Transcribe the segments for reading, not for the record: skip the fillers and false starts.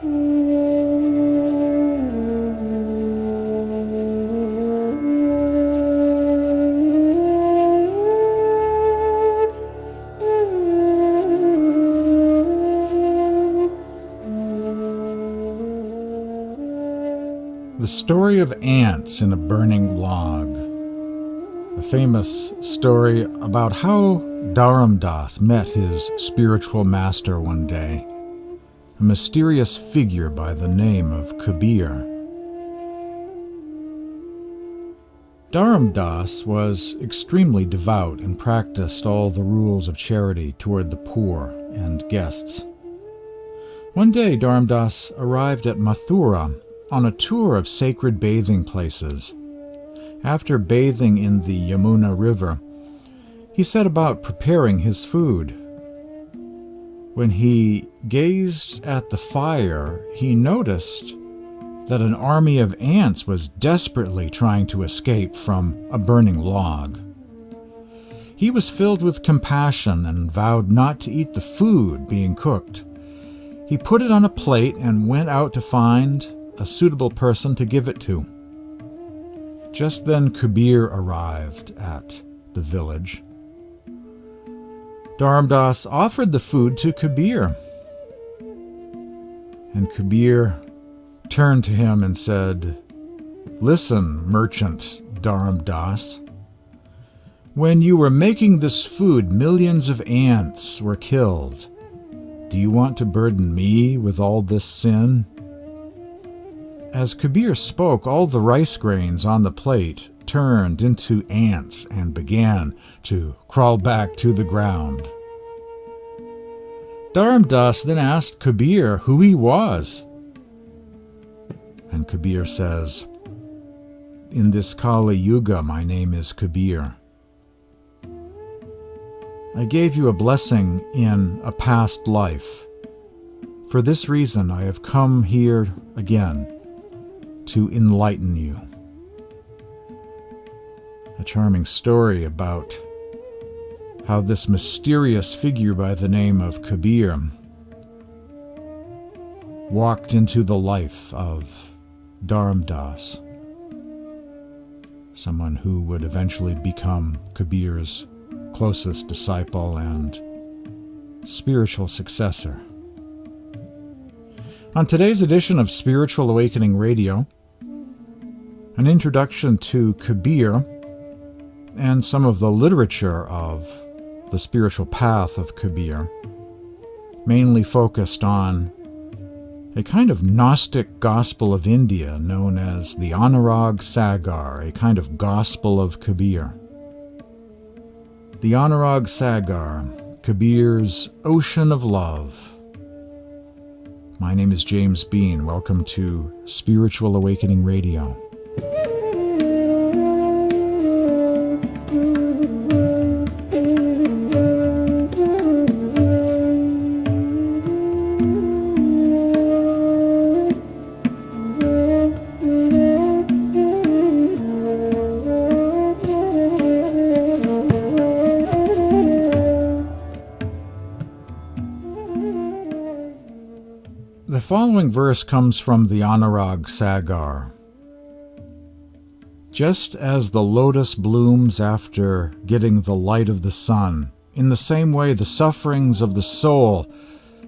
The story of ants in a burning log. A famous story about how Dharam Das met his spiritual master one day, a mysterious figure by the name of Kabir. Dharam Das was extremely devout and practiced all the rules of charity toward the poor and guests. One day Dharam Das arrived at Mathura on a tour of sacred bathing places. After bathing in the Yamuna River, he set about preparing his food. When he gazed at the fire, he noticed that an army of ants was desperately trying to escape from a burning log. He was filled with compassion and vowed not to eat the food being cooked. He put it on a plate and went out to find a suitable person to give it to. Just then Kabir arrived at the village. Dharam Das offered the food to Kabir, and Kabir turned to him and said, "Listen, merchant Dharam Das, when you were making this food, millions of ants were killed. Do you want to burden me with all this sin?" As Kabir spoke, all the rice grains on the plate turned into ants and began to crawl back to the ground. Dharam Das then asked Kabir who he was. And Kabir says, "In this Kali Yuga, my name is Kabir. I gave you a blessing in a past life. For this reason, I have come here again to enlighten you." A charming story about how this mysterious figure by the name of Kabir walked into the life of Dharam Das, someone who would eventually become Kabir's closest disciple and spiritual successor. On today's edition of Spiritual Awakening Radio, an introduction to Kabir and some of the literature of the spiritual path of Kabir, mainly focused on a kind of Gnostic Gospel of India known as the Anurag Sagar, a kind of Gospel of Kabir. The Anurag Sagar, Kabir's Ocean of Love. My name is James Bean. Welcome to Spiritual Awakening Radio. The following verse comes from the Anurag Sagar. Just as the lotus blooms after getting the light of the sun, in the same way the sufferings of the soul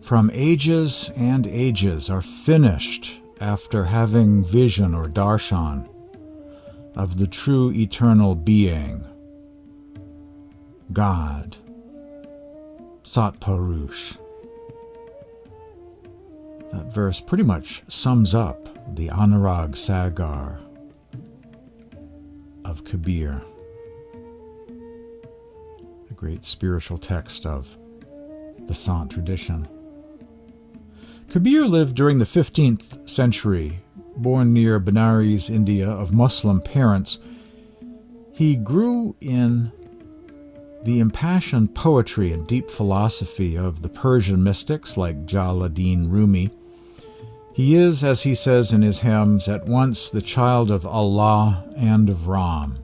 from ages and ages are finished after having vision or darshan of the true eternal being, God, Sat Purush. That verse pretty much sums up the Anurag Sagar of Kabir, a great spiritual text of the Sant tradition. Kabir lived during the 15th century, born near Benares, India, of Muslim parents. He grew in the impassioned poetry and deep philosophy of the Persian mystics like Jalaluddin Rumi. He is, as he says in his hymns, at once the child of Allah and of Ram.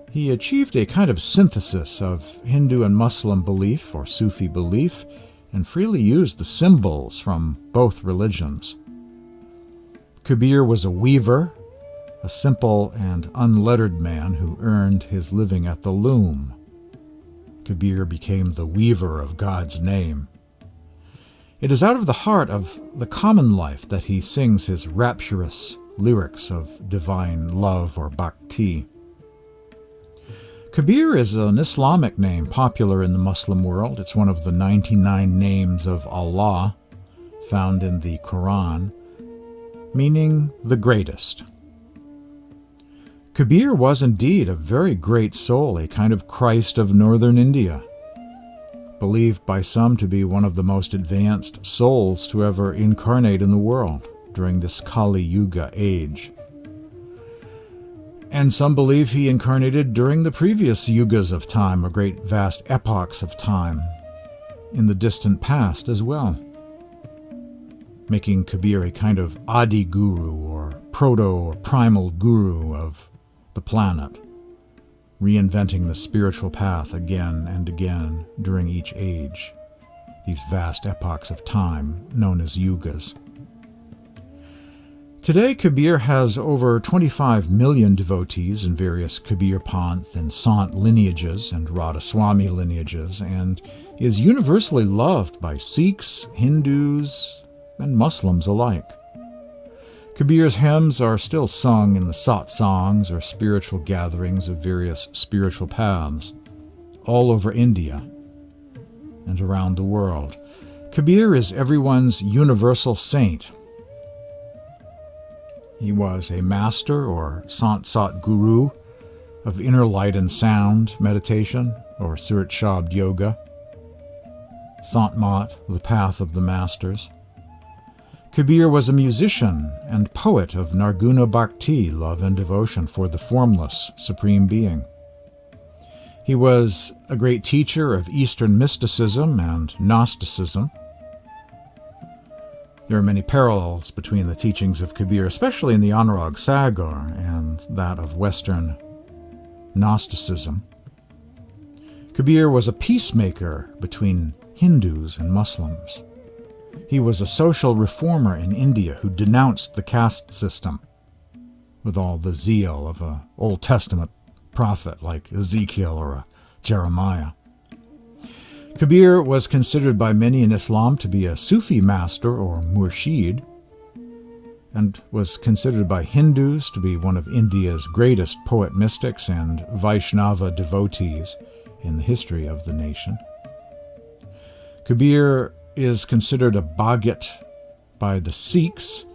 He achieved a kind of synthesis of Hindu and Muslim belief, or Sufi belief, and freely used the symbols from both religions. Kabir was a weaver, a simple and unlettered man who earned his living at the loom. Kabir became the weaver of God's name. It is out of the heart of the common life that he sings his rapturous lyrics of divine love or bhakti. Kabir is an Islamic name popular in the Muslim world. It's one of the 99 names of Allah found in the Quran, meaning the greatest. Kabir was indeed a very great soul, a kind of Christ of northern India, believed by some to be one of the most advanced souls to ever incarnate in the world during this Kali Yuga age. And some believe he incarnated during the previous yugas of time, or great vast epochs of time, in the distant past as well, making Kabir a kind of Adi Guru or proto or primal guru of the planet, reinventing the spiritual path again and again during each age, these vast epochs of time known as yugas. Today, Kabir has over 25 million devotees in various Kabir Panth and Sant lineages and Radhasoami lineages, and is universally loved by Sikhs, Hindus, and Muslims alike. Kabir's hymns are still sung in the satsangs, or spiritual gatherings of various spiritual paths, all over India and around the world. Kabir is everyone's universal saint. He was a master or Sant Satguru of inner light and sound meditation, or Surat Shabd Yoga, Sant Mat, the path of the masters. Kabir was a musician and poet of Nirguna Bhakti, love and devotion for the formless Supreme Being. He was a great teacher of Eastern mysticism and Gnosticism. There are many parallels between the teachings of Kabir, especially in the Anurag Sagar and that of Western Gnosticism. Kabir was a peacemaker between Hindus and Muslims. He was a social reformer in India who denounced the caste system with all the zeal of an Old Testament prophet like Ezekiel or Jeremiah. Kabir was considered by many in Islam to be a Sufi master or murshid, and was considered by Hindus to be one of India's greatest poet mystics and Vaishnava devotees in the history of the nation. Kabir is considered a Bhagat by the Sikhs,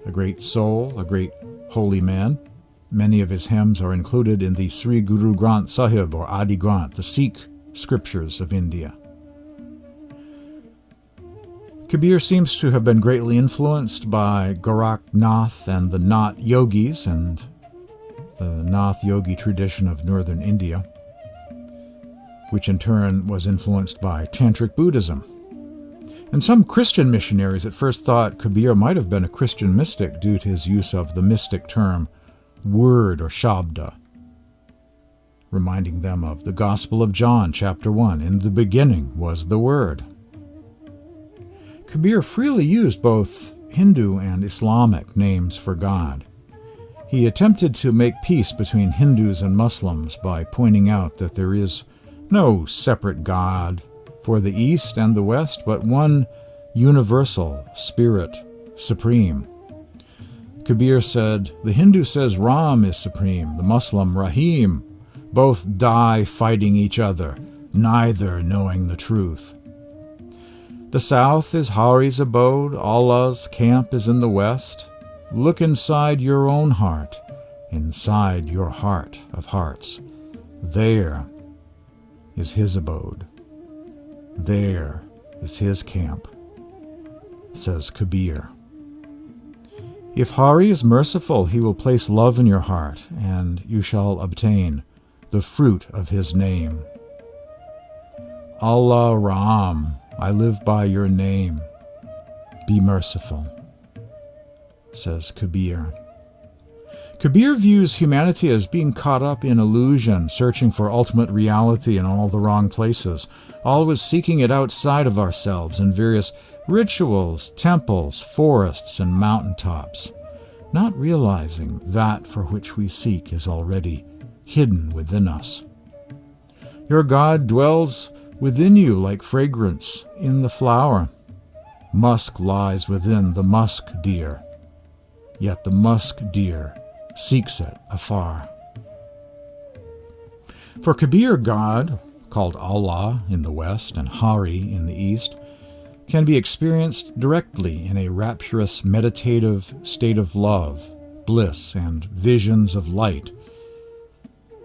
a great soul, a great holy man. Many of his hymns are included in the Sri Guru Granth Sahib or Adi Granth, the Sikh scriptures of India. Kabir seems to have been greatly influenced by Gorakhnath and the Nath yogis and the Nath yogi tradition of northern India, which in turn was influenced by Tantric Buddhism. And some Christian missionaries at first thought Kabir might have been a Christian mystic due to his use of the mystic term word or Shabda, reminding them of the Gospel of John, chapter 1, "In the beginning was the Word." Kabir freely used both Hindu and Islamic names for God. He attempted to make peace between Hindus and Muslims by pointing out that there is no separate God for the East and the West, but one universal Spirit, supreme. Kabir said, "The Hindu says Ram is supreme, the Muslim Rahim. Both die fighting each other, neither knowing the truth. The south is Hari's abode, Allah's camp is in the west. Look inside your own heart, inside your heart of hearts. There is his abode. There is his camp," says Kabir. If Hari is merciful, he will place love in your heart, and you shall obtain the fruit of his name. Allah Ram, I live by your name. Be merciful, says Kabir. Kabir views humanity as being caught up in illusion, searching for ultimate reality in all the wrong places, always seeking it outside of ourselves in various rituals, temples, forests, and mountaintops, not realizing that for which we seek is already hidden within us. Your God dwells within you like fragrance in the flower. Musk lies within the musk deer, yet the musk deer seeks it afar. For Kabir, God, called Allah in the West and Hari in the East, can be experienced directly in a rapturous meditative state of love, bliss, and visions of light,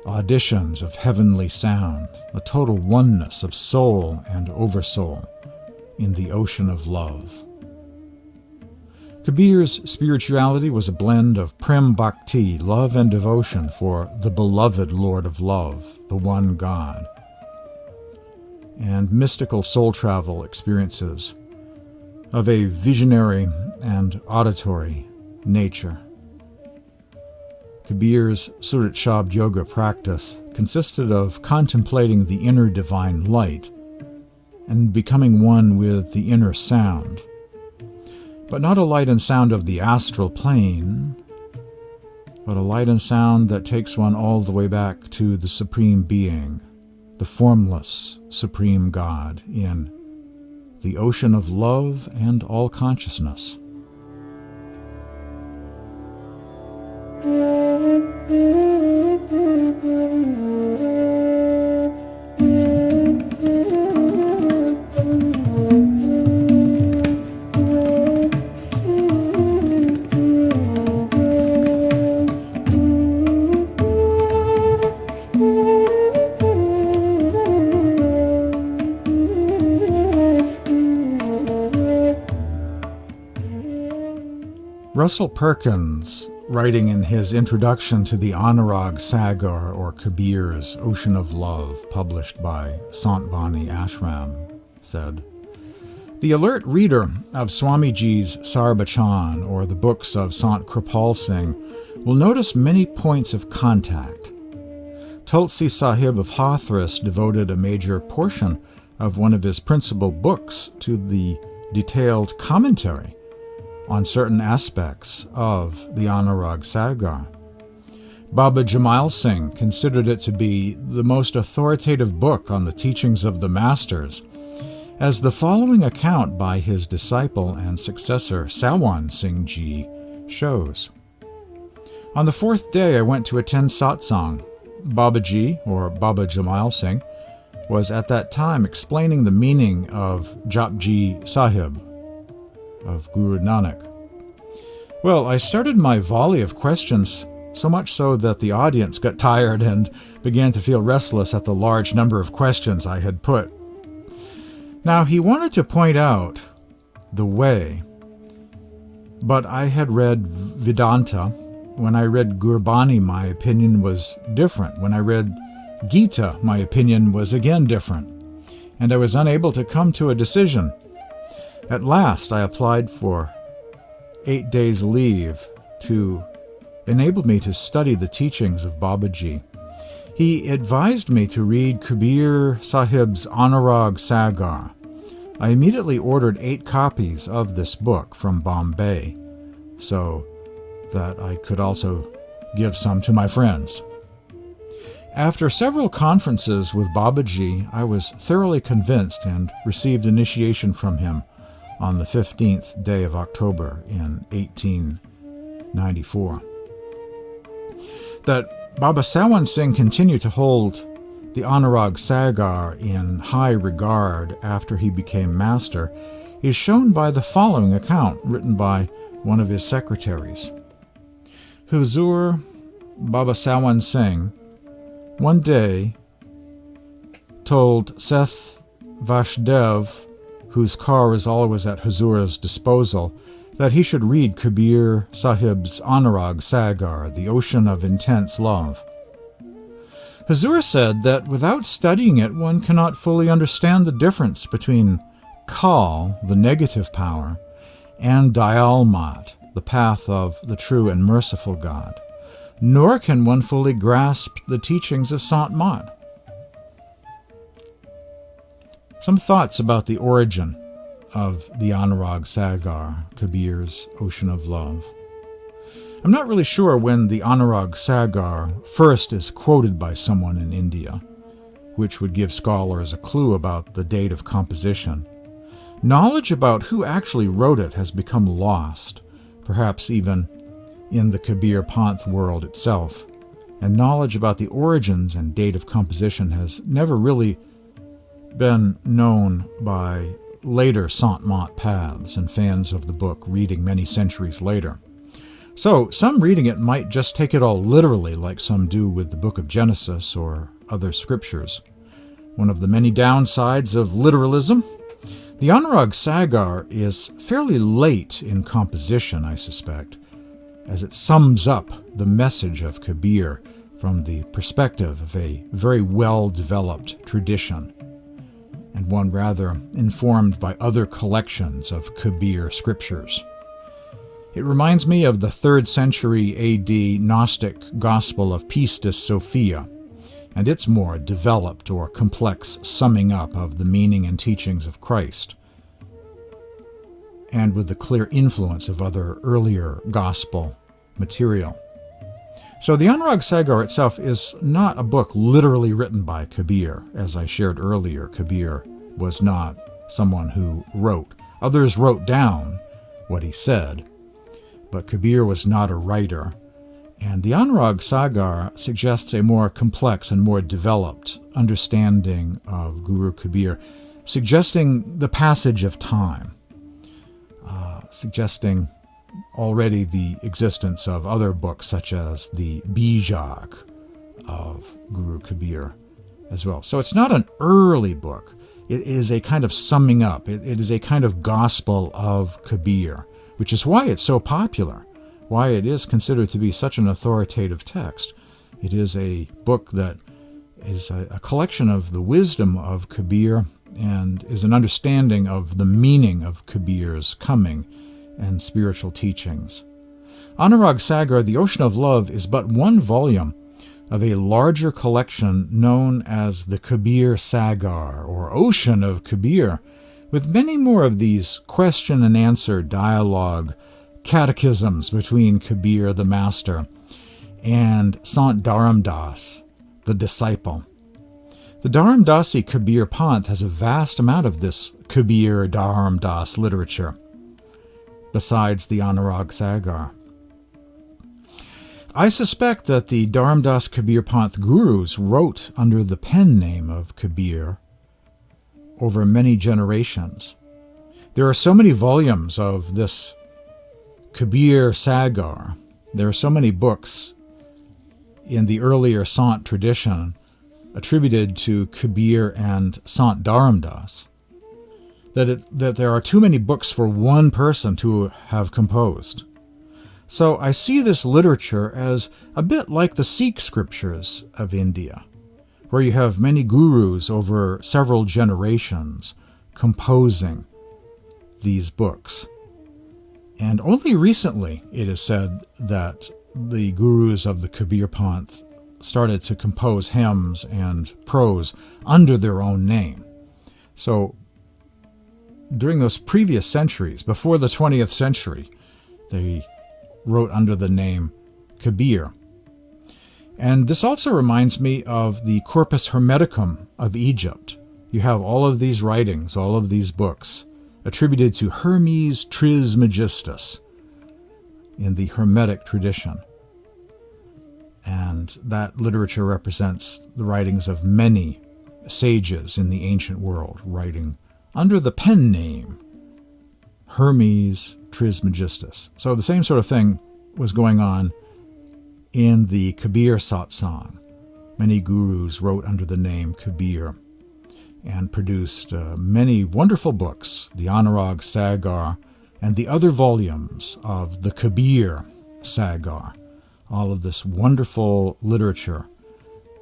auditions of heavenly sound, a total oneness of soul and oversoul in the ocean of love. Kabir's spirituality was a blend of prem bhakti, love and devotion for the beloved Lord of Love, the one God, and mystical soul travel experiences of a visionary and auditory nature. Kabir's Surat Shabd Yoga practice consisted of contemplating the inner divine light and becoming one with the inner sound, but not a light and sound of the astral plane, but a light and sound that takes one all the way back to the Supreme Being, the formless Supreme God in the ocean of love and all consciousness. Russell Perkins, writing in his introduction to the Anurag Sagar or Kabir's Ocean of Love, published by Sant Bani Ashram, said, "The alert reader of Swamiji's Sarbachan or the books of Sant Kripal Singh will notice many points of contact. Tulsi Sahib of Hathras devoted a major portion of one of his principal books to the detailed commentary on certain aspects of the Anurag Sagar. Baba Jamal Singh considered it to be the most authoritative book on the teachings of the Masters, as the following account by his disciple and successor Sawan Singh Ji shows. On the fourth day I went to attend Satsang. Babaji, or Baba Jamal Singh, was at that time explaining the meaning of Japji Sahib of Guru Nanak. Well, I started my volley of questions, so much so that the audience got tired and began to feel restless at the large number of questions I had put. Now, he wanted to point out the way, but I had read Vedanta. When I read Gurbani, my opinion was different. When I read Gita, my opinion was again different, and I was unable to come to a decision. At last, I applied for 8 days' leave to enable me to study the teachings of Babaji. He advised me to read Kabir Sahib's Anurag Sagar. I immediately ordered 8 copies of this book from Bombay, so that I could also give some to my friends. After several conferences with Babaji, I was thoroughly convinced and received initiation from him on the 15th day of October in 1894. That Baba Sawan Singh continued to hold the Anurag Sagar in high regard after he became master is shown by the following account written by one of his secretaries. Huzur Baba Sawan Singh one day told Seth Vashdev, whose car is always at Huzur's disposal, that he should read Kabir Sahib's Anurag Sagar, the Ocean of Intense Love. Huzur said that without studying it, one cannot fully understand the difference between Kal, the negative power, and Dayalmat, the path of the true and merciful God. nor can one fully grasp the teachings of Sant Mat. Some thoughts about the origin of the Anurag Sagar, Kabir's Ocean of Love. I'm not really sure when the Anurag Sagar first is quoted by someone in India, which would give scholars a clue about the date of composition. Knowledge about who actually wrote it has become lost, perhaps even in the Kabir Panth world itself, and knowledge about the origins and date of composition has never really been known by later Sant Mat paths and fans of the book reading many centuries later. So some reading it might just take it all literally, like some do with the book of Genesis or other scriptures. One of the many downsides of literalism, the Anurag Sagar is fairly late in composition, I suspect, as it sums up the message of Kabir from the perspective of a very well-developed tradition, and one rather informed by other collections of Kabir scriptures. It reminds me of the 3rd century A.D. Gnostic Gospel of Pistis Sophia, and its more developed or complex summing up of the meaning and teachings of Christ, and with the clear influence of other earlier gospel material. So the Anurag Sagar itself is not a book literally written by Kabir. As I shared earlier, Kabir was not someone who wrote. Others wrote down what he said, but Kabir was not a writer. And the Anurag Sagar suggests a more complex and more developed understanding of Guru Kabir, suggesting the passage of time, suggesting already the existence of other books such as the Bijak of Guru Kabir as well. So it's not an early book. It is a kind of summing up. It is a kind of gospel of Kabir, which is why it's so popular, why it is considered to be such an authoritative text. It is a book that is a collection of the wisdom of Kabir and is an understanding of the meaning of Kabir's coming and spiritual teachings. Anurag Sagar, The Ocean of Love, is but one volume of a larger collection known as the Kabir Sagar, or Ocean of Kabir, with many more of these question and answer dialogue catechisms between Kabir the master and Sant Dharam Das, the disciple. The Dharam Dasi Kabir Panth has a vast amount of this Kabir Dharam Das literature, besides the Anurag Sagar. I suspect that the Dharam Das Kabir Panth gurus wrote under the pen name of Kabir over many generations. There are so many volumes of this Kabir Sagar. There are so many books in the earlier Sant tradition attributed to Kabir and Sant Dharam Das that there are too many books for one person to have composed. So I see this literature as a bit like the Sikh scriptures of India, where you have many gurus over several generations composing these books. And only recently, it is said, that the gurus of the Kabir Panth started to compose hymns and prose under their own name. So during those previous centuries, before the 20th century, they wrote under the name Kabir. And this also reminds me of the Corpus Hermeticum of Egypt. You have all of these writings, all of these books, attributed to Hermes Trismegistus in the Hermetic tradition. And that literature represents the writings of many sages in the ancient world, writing under the pen name Hermes Trismegistus. So the same sort of thing was going on in the Kabir Satsang. Many gurus wrote under the name Kabir and produced many wonderful books, the Anurag Sagar and the other volumes of the Kabir Sagar. All of this wonderful literature,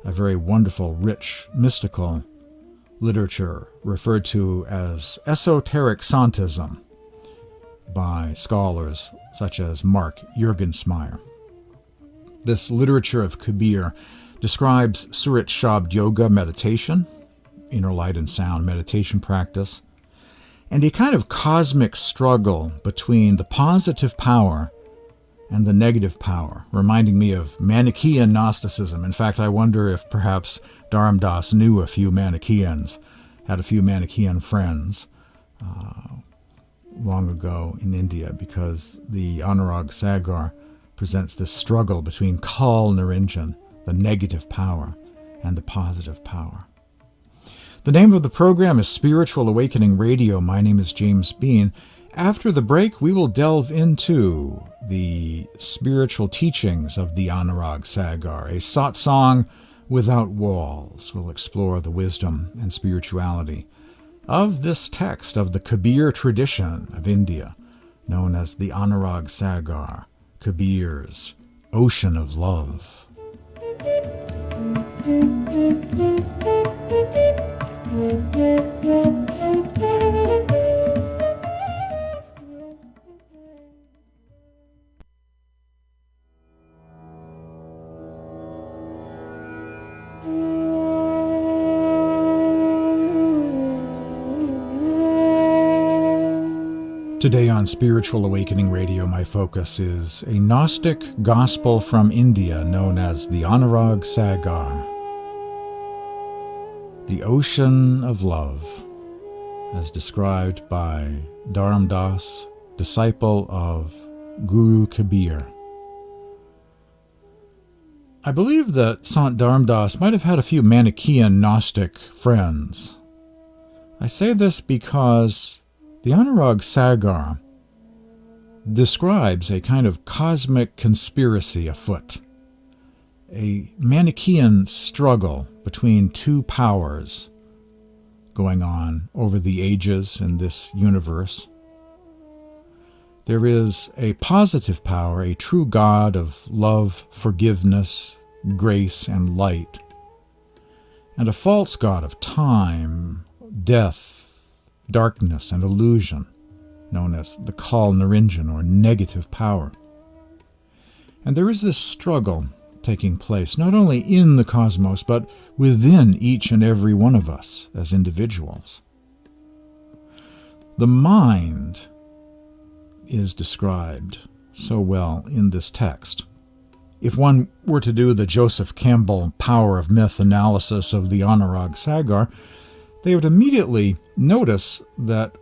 a very wonderful, rich, mystical literature referred to as esoteric Santism by scholars such as Mark Juergensmeyer. This literature of Kabir describes Surat Shabd Yoga meditation, inner light and sound meditation practice, and a kind of cosmic struggle between the positive power and the negative power, reminding me of Manichaean Gnosticism. In fact, I wonder if perhaps Dharam Das knew a few Manichaeans, had a few Manichaean friends long ago in India, because the Anurag Sagar presents this struggle between Kal Niranjan, the negative power, and the positive power. The name of the program is Spiritual Awakening Radio. My name is James Bean. After the break, we will delve into the spiritual teachings of the Anurag Sagar, a satsang without walls. We'll explore the wisdom and spirituality of this text of the Kabir tradition of India, known as the Anurag Sagar, Kabir's Ocean of Love. Today on Spiritual Awakening Radio, my focus is a Gnostic Gospel from India known as the Anurag Sagar, the Ocean of Love, as described by Dharam Das, disciple of Guru Kabir. I believe that Sant Dharam Das might have had a few Manichaean Gnostic friends. I say this because the Anurag Sagar describes a kind of cosmic conspiracy afoot, a Manichaean struggle between two powers going on over the ages in this universe. There is a positive power, a true God of love, forgiveness, grace, and light, and a false God of time, death, darkness, and illusion, known as the Kal Niranjan, or negative power. And there is this struggle taking place not only in the cosmos, but within each and every one of us as individuals. The mind is described so well in this text. If one were to do the Joseph Campbell power of myth analysis of the Anurag Sagar, they would immediately notice that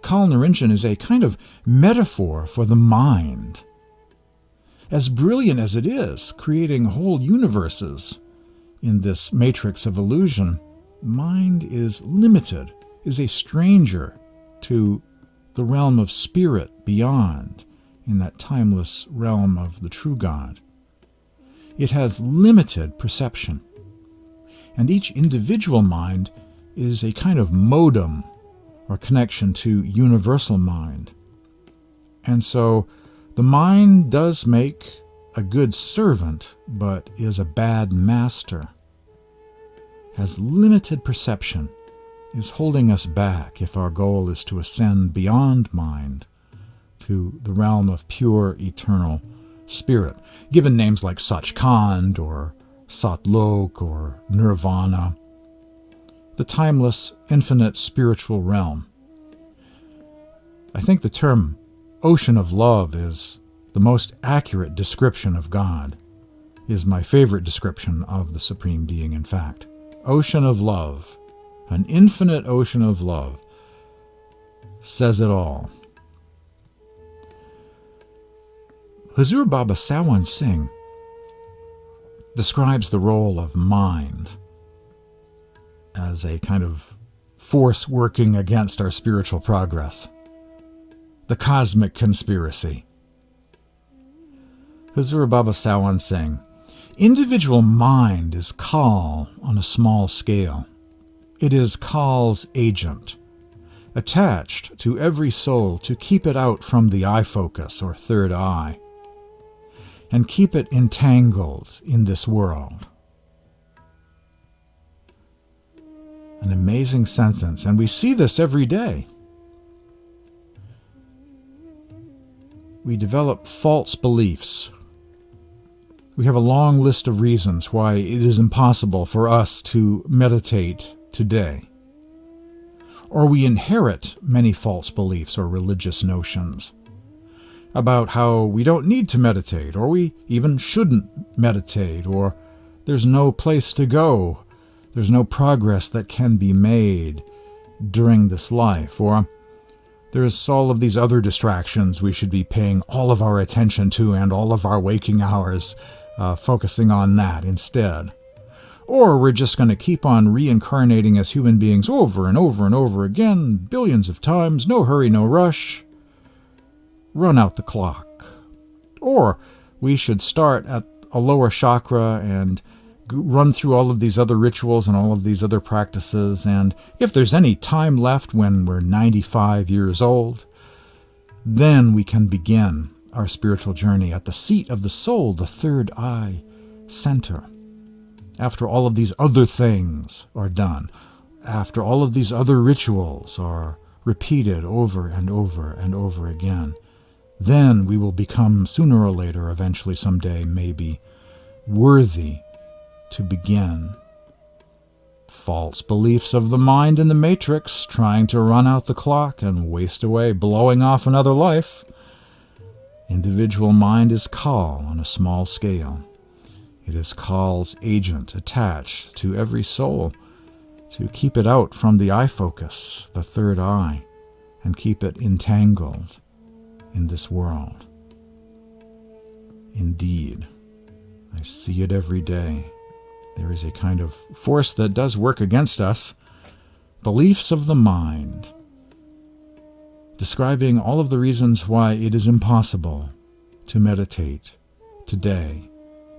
Kal Niranjan is a kind of metaphor for the mind. As brilliant as it is, creating whole universes in this matrix of illusion, mind is limited, is a stranger to the realm of spirit beyond, in that timeless realm of the true God. It has limited perception, and each individual mind is a kind of modem or connection to universal mind. And so the mind does make a good servant, but is a bad master, has limited perception, is holding us back if our goal is to ascend beyond mind to the realm of pure eternal spirit, given names like Sachkhand or Satlok or Nirvana, the timeless, infinite spiritual realm. I think the term ocean of love is the most accurate description of God, is my favorite description of the Supreme Being, in fact. Ocean of love, an infinite ocean of love, says it all. Huzur Baba Sawan Singh describes the role of mind as a kind of force working against our spiritual progress. The cosmic conspiracy. Huzur Baba Sawan Singh, individual mind is Kal on a small scale. It is Kal's agent, attached to every soul to keep it out from the eye focus or third eye, and keep it entangled in this world. An amazing sentence, and we see this every day. We develop false beliefs We have a long list of reasons why it is impossible for us to meditate today. Or we inherit many false beliefs or religious notions about how we don't need to meditate, or we even shouldn't meditate, or there's no place to go, there's no progress that can be made during this life, or there's all of these other distractions we should be paying all of our attention to and all of our waking hours focusing on that instead. Or we're just going to keep on reincarnating as human beings over and over and over again, billions of times, no hurry, no rush. Run out the clock. Or we should start at a lower chakra and run through all of these other rituals and all of these other practices, and if there's any time left when we're 95 years old, then we can begin our spiritual journey at the seat of the soul, the third eye center. After all of these other things are done, after all of these other rituals are repeated over and over and over again, then we will become, sooner or later, eventually someday, maybe, worthy to begin. False beliefs of the mind in the matrix, trying to run out the clock and waste away, blowing off another life. Individual mind is Kal on a small scale. It is Kal's agent attached to every soul to keep it out from the eye focus, the third eye, and keep it entangled in this world. Indeed, I see it every day. There is a kind of force that does work against us. Beliefs of the mind, describing all of the reasons why it is impossible to meditate today.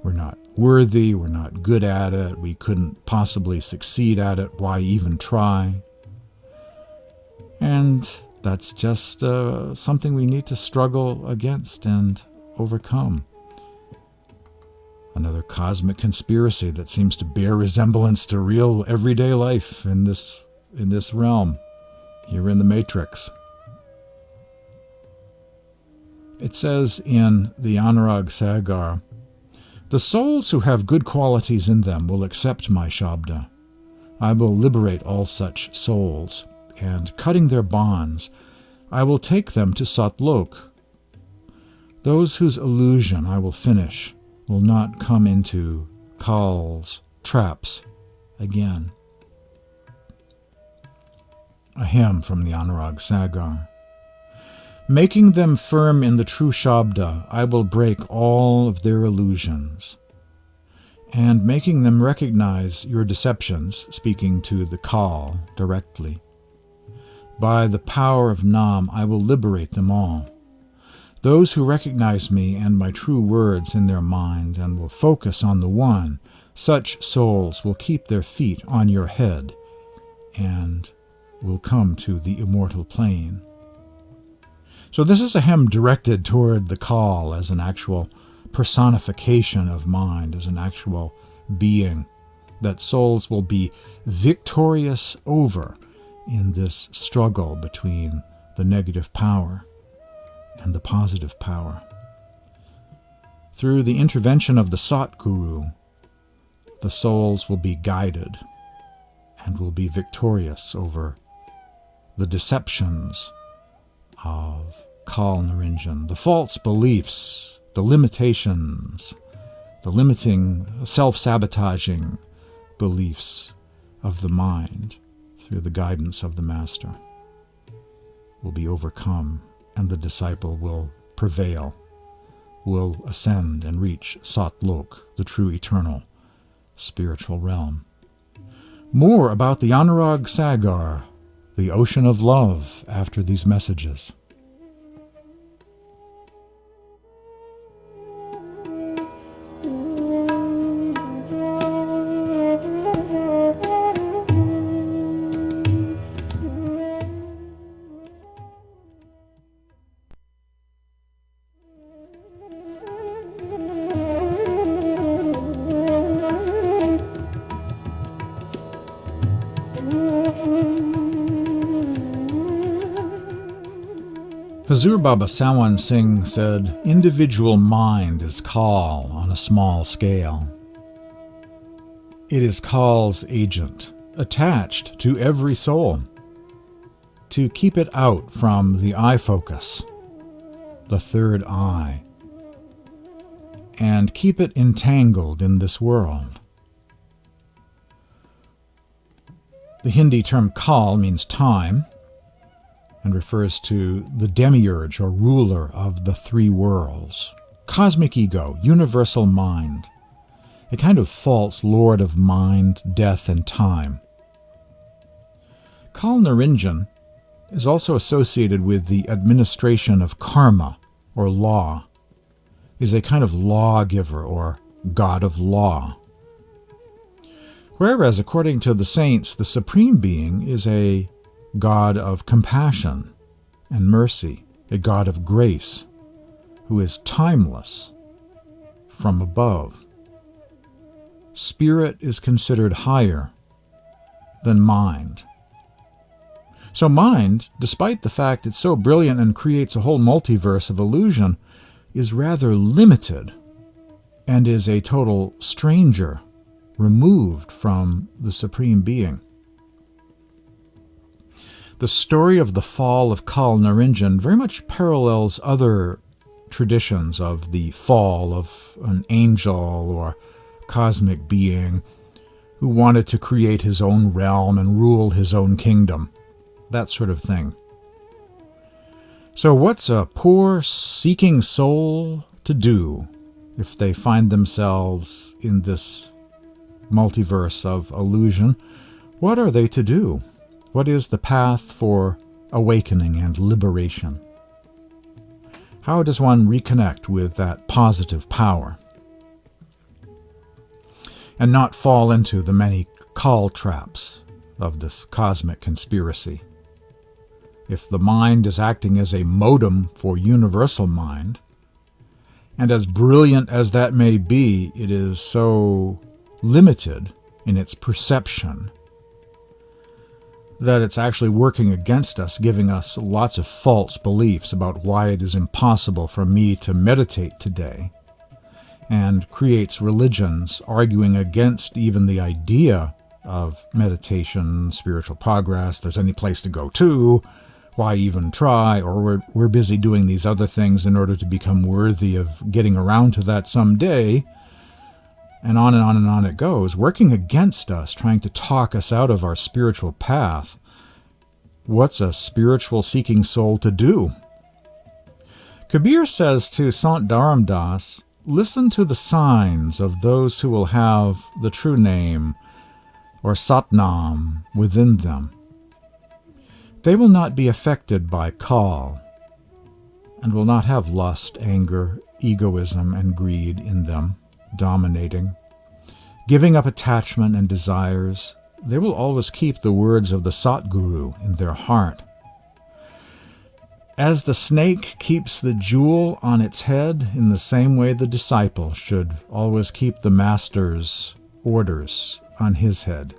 We're not worthy, we're not good at it, we couldn't possibly succeed at it, why even try? And that's just something we need to struggle against and overcome. Another cosmic conspiracy that seems to bear resemblance to real everyday life in this realm, here in the Matrix. It says in the Anurag Sagar, "The souls who have good qualities in them will accept my Shabda. I will liberate all such souls, and cutting their bonds, I will take them to Satlok. Those whose illusion I will finish will not come into Kal's traps again." A hymn from the Anurag Sagar. "Making them firm in the true Shabda, I will break all of their illusions. And making them recognize your deceptions," speaking to the Kal directly, "by the power of Nam, I will liberate them all. Those who recognize me and my true words in their mind and will focus on the One, such souls will keep their feet on your head and will come to the immortal plane." So this is a hymn directed toward the Kal as an actual personification of mind, as an actual being that souls will be victorious over in this struggle between the negative power and the positive power. Through the intervention of the Satguru, the souls will be guided and will be victorious over the deceptions of Kal Narinjan, the false beliefs, the limitations, the limiting, self-sabotaging beliefs of the mind through the guidance of the Master will be overcome, and the disciple will prevail, will ascend and reach Satlok, the true eternal spiritual realm. More about the Anurag Sagar, the ocean of love, after these messages. Hazur Baba Sawan Singh said, "Individual mind is Kal on a small scale. It is Kal's agent, attached to every soul, to keep it out from the eye focus, the third eye, and keep it entangled in this world." The Hindi term Kal means time, and refers to the demiurge or ruler of the three worlds, cosmic ego, universal mind, a kind of false lord of mind, death, and time. Kal Niranjan is also associated with the administration of karma, or law, is a kind of lawgiver or god of law. Whereas, according to the saints, the Supreme Being is a God of compassion and mercy, a God of grace, who is timeless, from above. Spirit is considered higher than mind. So mind, despite the fact it's so brilliant and creates a whole multiverse of illusion, is rather limited and is a total stranger, removed from the Supreme Being. The story of the fall of Kal Niranjan very much parallels other traditions of the fall of an angel or cosmic being who wanted to create his own realm and rule his own kingdom, that sort of thing. So what's a poor seeking soul to do if they find themselves in this multiverse of illusion? What are they to do? What is the path for awakening and liberation? How does one reconnect with that positive power and not fall into the many Kal traps of this cosmic conspiracy? If the mind is acting as a modem for universal mind, and as brilliant as that may be, it is so limited in its perception that it's actually working against us, giving us lots of false beliefs about why it is impossible for me to meditate today, and creates religions arguing against even the idea of meditation, spiritual progress, there's any place to go to, why even try, or we're busy doing these other things in order to become worthy of getting around to that someday, and on and on and on it goes, working against us, trying to talk us out of our spiritual path. What's a spiritual seeking soul to do? Kabir says to Sant Dharam Das, listen to the signs of those who will have the true name, or Satnam, within them. They will not be affected by Kal, and will not have lust, anger, egoism, and greed in them, dominating. Giving up attachment and desires, they will always keep the words of the Satguru in their heart. As the snake keeps the jewel on its head, in the same way the disciple should always keep the master's orders on his head.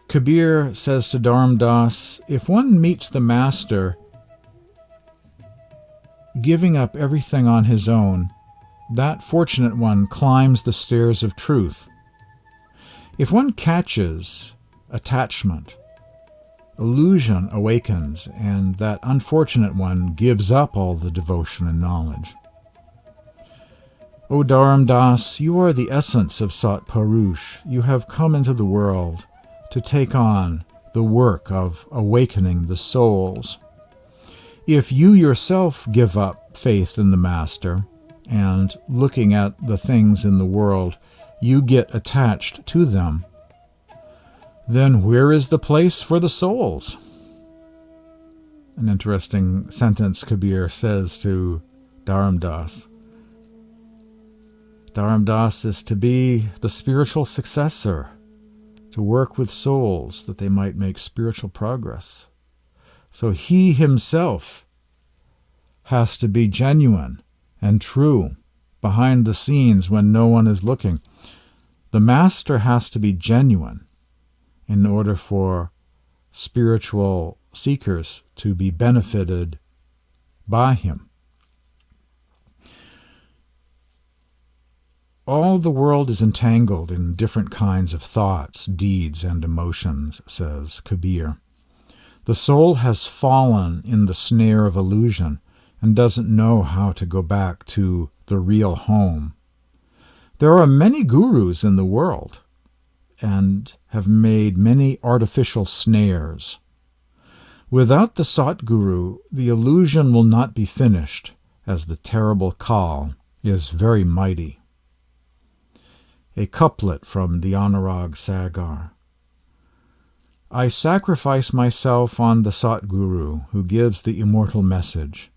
Kabir says to Dharam Das, if one meets the master giving up everything on his own, that fortunate one climbs the stairs of truth. If one catches attachment, illusion awakens, and that unfortunate one gives up all the devotion and knowledge. O Dharam Das, you are the essence of Sat Purush. You have come into the world to take on the work of awakening the souls. If you yourself give up faith in the Master, and looking at the things in the world, you get attached to them, then where is the place for the souls? An interesting sentence Kabir says to Dharam Das. Dharam Das is to be the spiritual successor, to work with souls that they might make spiritual progress. So he himself has to be genuine and true behind the scenes when no one is looking. The Master has to be genuine in order for spiritual seekers to be benefited by him. All the world is entangled in different kinds of thoughts, deeds, and emotions, says Kabir. The soul has fallen in the snare of illusion and doesn't know how to go back to the real home. There are many gurus in the world and have made many artificial snares. Without the Satguru, the illusion will not be finished, as the terrible Kal is very mighty. A couplet from the Anurag Sagar. I sacrifice myself on the Satguru, who gives the immortal message.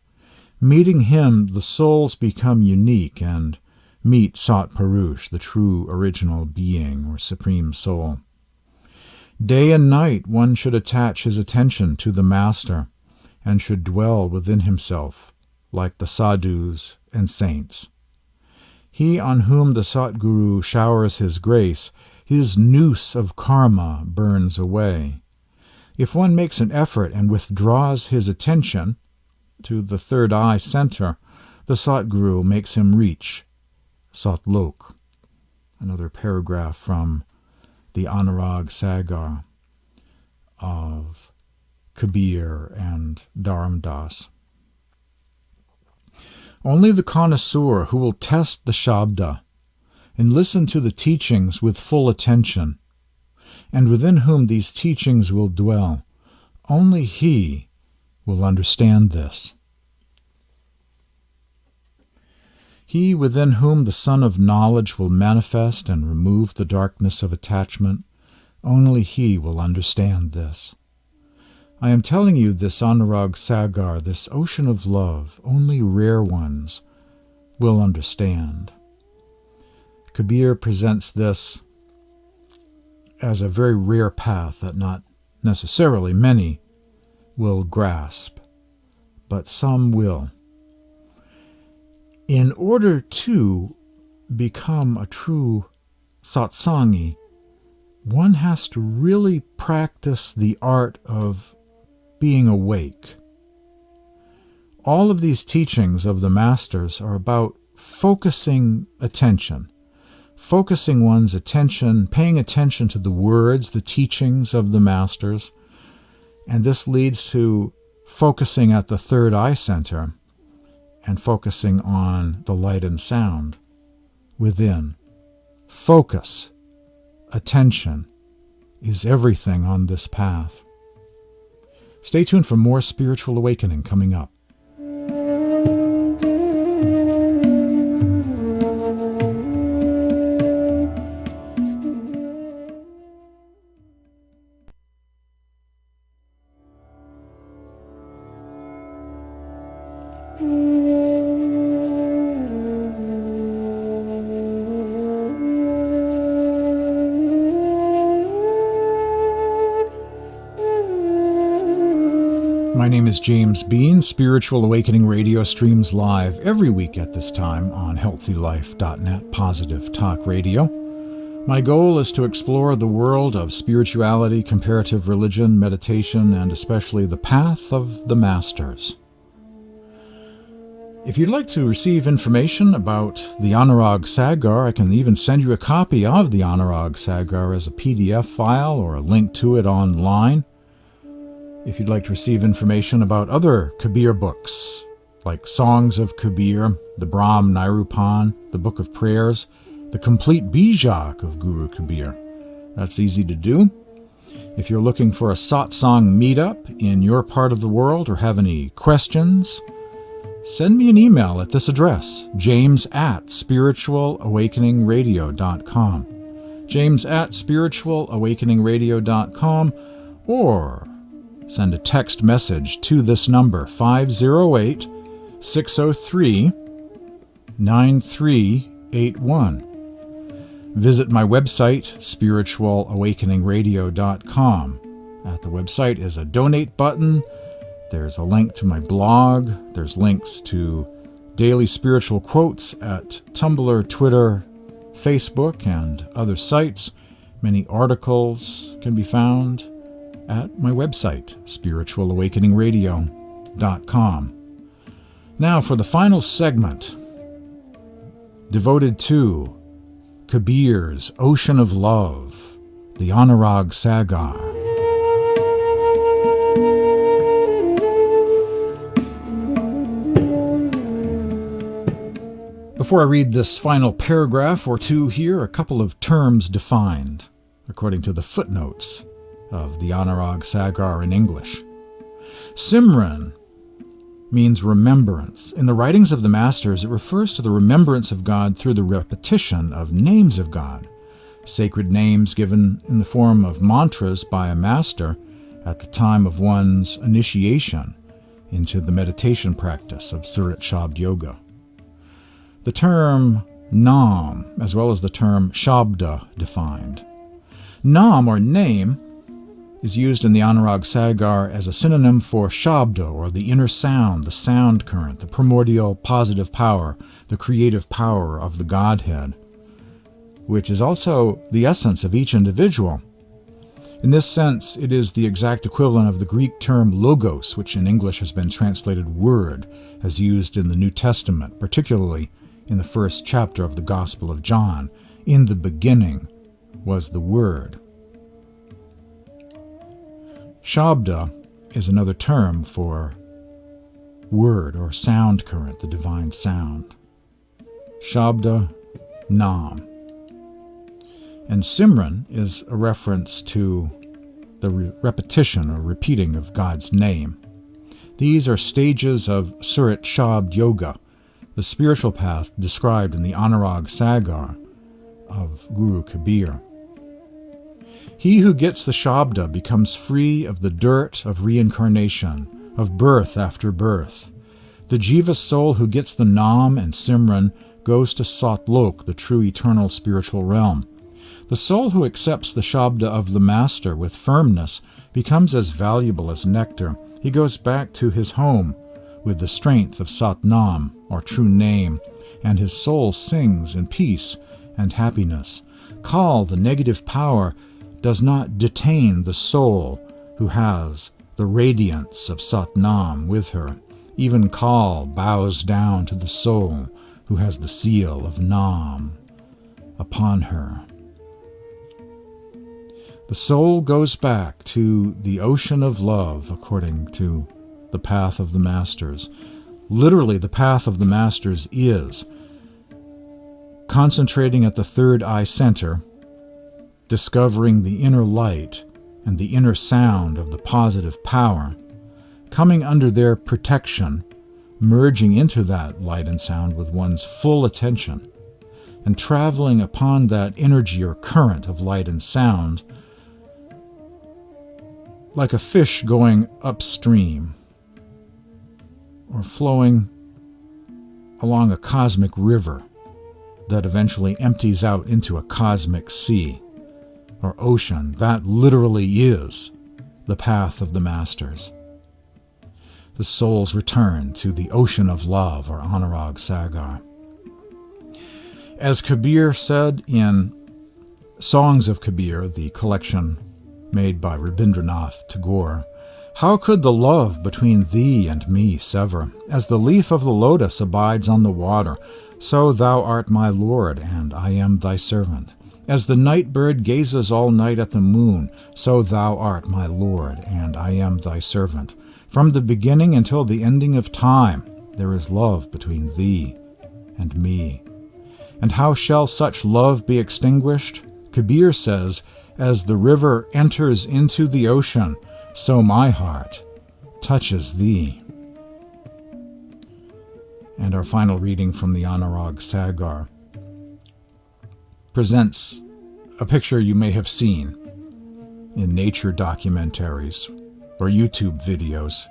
Meeting him, the souls become unique and meet Sat Purush, the true original being or supreme soul. Day and night one should attach his attention to the Master and should dwell within himself like the sadhus and saints. He on whom the Satguru showers his grace, his noose of karma burns away. If one makes an effort and withdraws his attention to the third eye center, the Satguru makes him reach Satlok. Another paragraph from the Anurag Sagar of Kabir and Dharam. Only the connoisseur who will test the Shabda and listen to the teachings with full attention, and within whom these teachings will dwell, only he will understand this. He within whom the sun of knowledge will manifest and remove the darkness of attachment, only he will understand this. I am telling you this Anurag Sagar, this ocean of love, only rare ones will understand. Kabir presents this as a very rare path that not necessarily many will grasp, but some will. In order to become a true satsangi, one has to really practice the art of being awake. All of these teachings of the masters are about focusing attention, focusing one's attention, paying attention to the words, the teachings of the masters, and this leads to focusing at the third eye center and focusing on the light and sound within. Focus, attention, is everything on this path. Stay tuned for more spiritual awakening coming up. My name is James Bean. Spiritual Awakening Radio streams live every week at this time on healthylife.net, Positive Talk Radio. My goal is to explore the world of spirituality, comparative religion, meditation, and especially the path of the masters. If you'd like to receive information about the Anurag Sagar, I can even send you a copy of the Anurag Sagar as a PDF file or a link to it online. If you'd like to receive information about other Kabir books, like Songs of Kabir, the Brahm Nirupan, the Book of Prayers, the Complete Bijak of Guru Kabir, that's easy to do. If you're looking for a satsang meetup in your part of the world or have any questions, send me an email at this address, james@spiritualawakeningradio.com, james@spiritualawakeningradio.com, or send a text message to this number, 508-603-9381. Visit my website, spiritualawakeningradio.com. At the website is a donate button. There's a link to my blog. There's links to daily spiritual quotes at Tumblr, Twitter, Facebook, and other sites. Many articles can be found at my website, spiritualawakeningradio.com. Now for the final segment, devoted to Kabir's Ocean of Love, the Anurag Sagar. Before I read this final paragraph or two here, a couple of terms defined, according to the footnotes of the Anurag Sagar in English. Simran means remembrance. In the writings of the masters, it refers to the remembrance of God through the repetition of names of God, sacred names given in the form of mantras by a master at the time of one's initiation into the meditation practice of Surat Shabd Yoga. The term Nam, as well as the term Shabda, defined. Nam, or name, is used in the Anurag Sagar as a synonym for Shabda, or the inner sound, the sound current, the primordial positive power, the creative power of the Godhead, which is also the essence of each individual. In this sense, it is the exact equivalent of the Greek term logos, which in English has been translated word, as used in the New Testament, particularly in the first chapter of the Gospel of John. In the beginning was the Word. Shabda is another term for word or sound current, the divine sound. Shabda, Nam. And Simran is a reference to the repetition or repeating of God's name. These are stages of Surat Shabd Yoga, the spiritual path described in the Anurag Sagar of Guru Kabir. He who gets the Shabda becomes free of the dirt of reincarnation, of birth after birth. The Jiva soul who gets the Nam and Simran goes to Satlok, the true eternal spiritual realm. The soul who accepts the Shabda of the Master with firmness becomes as valuable as nectar. He goes back to his home with the strength of Sat Nam, or true name, and his soul sings in peace and happiness. Kal, the negative power, does not detain the soul who has the radiance of Sat Nam with her. Even Kal bows down to the soul who has the seal of Nam upon her. The soul goes back to the ocean of love according to the path of the masters. Literally, the path of the masters is concentrating at the third eye center, discovering the inner light and the inner sound of the positive power, coming under their protection, merging into that light and sound with one's full attention, and traveling upon that energy or current of light and sound like a fish going upstream or flowing along a cosmic river that eventually empties out into a cosmic sea or ocean. That literally is the path of the masters. The soul's return to the ocean of love, or Anurag Sagar. As Kabir said in Songs of Kabir, the collection made by Rabindranath Tagore, how could the love between thee and me sever? As the leaf of the lotus abides on the water, so thou art my Lord, and I am thy servant. As the night bird gazes all night at the moon, so thou art my Lord, and I am thy servant. From the beginning until the ending of time, there is love between thee and me. And how shall such love be extinguished? Kabir says, as the river enters into the ocean, so my heart touches thee. And our final reading from the Anurag Sagar presents a picture you may have seen in nature documentaries or YouTube videos.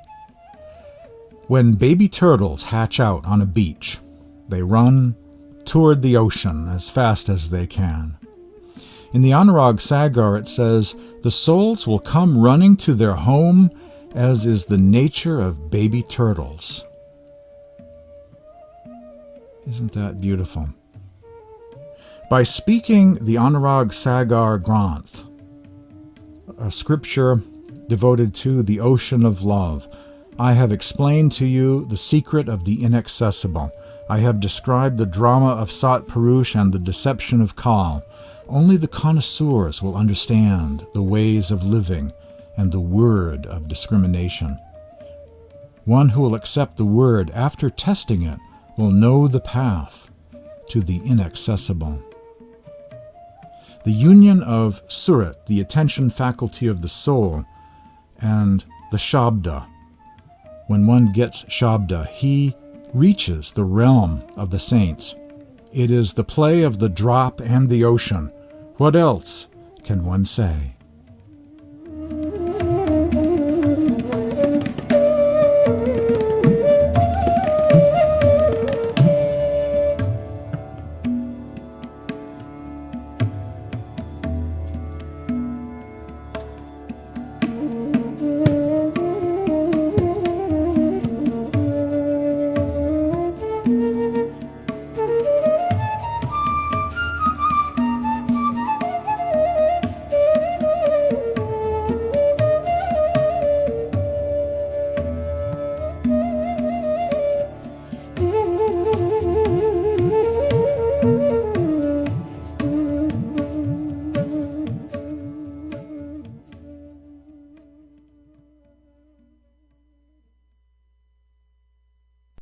When baby turtles hatch out on a beach, they run toward the ocean as fast as they can. In the Anurag Sagar it says, the souls will come running to their home as is the nature of baby turtles. Isn't that beautiful? By speaking the Anurag Sugar Granth, a scripture devoted to the ocean of love. I have explained to you the secret of the inaccessible. I have described the drama of Sat Purush and the deception of Kal. Only the connoisseurs will understand the ways of living and the word of discrimination. One who will accept the word after testing it will know the path to the inaccessible. The union of Surat, the attention faculty of the soul, and the Shabda. When one gets Shabda, he reaches the realm of the saints. It is the play of the drop and the ocean. What else can one say?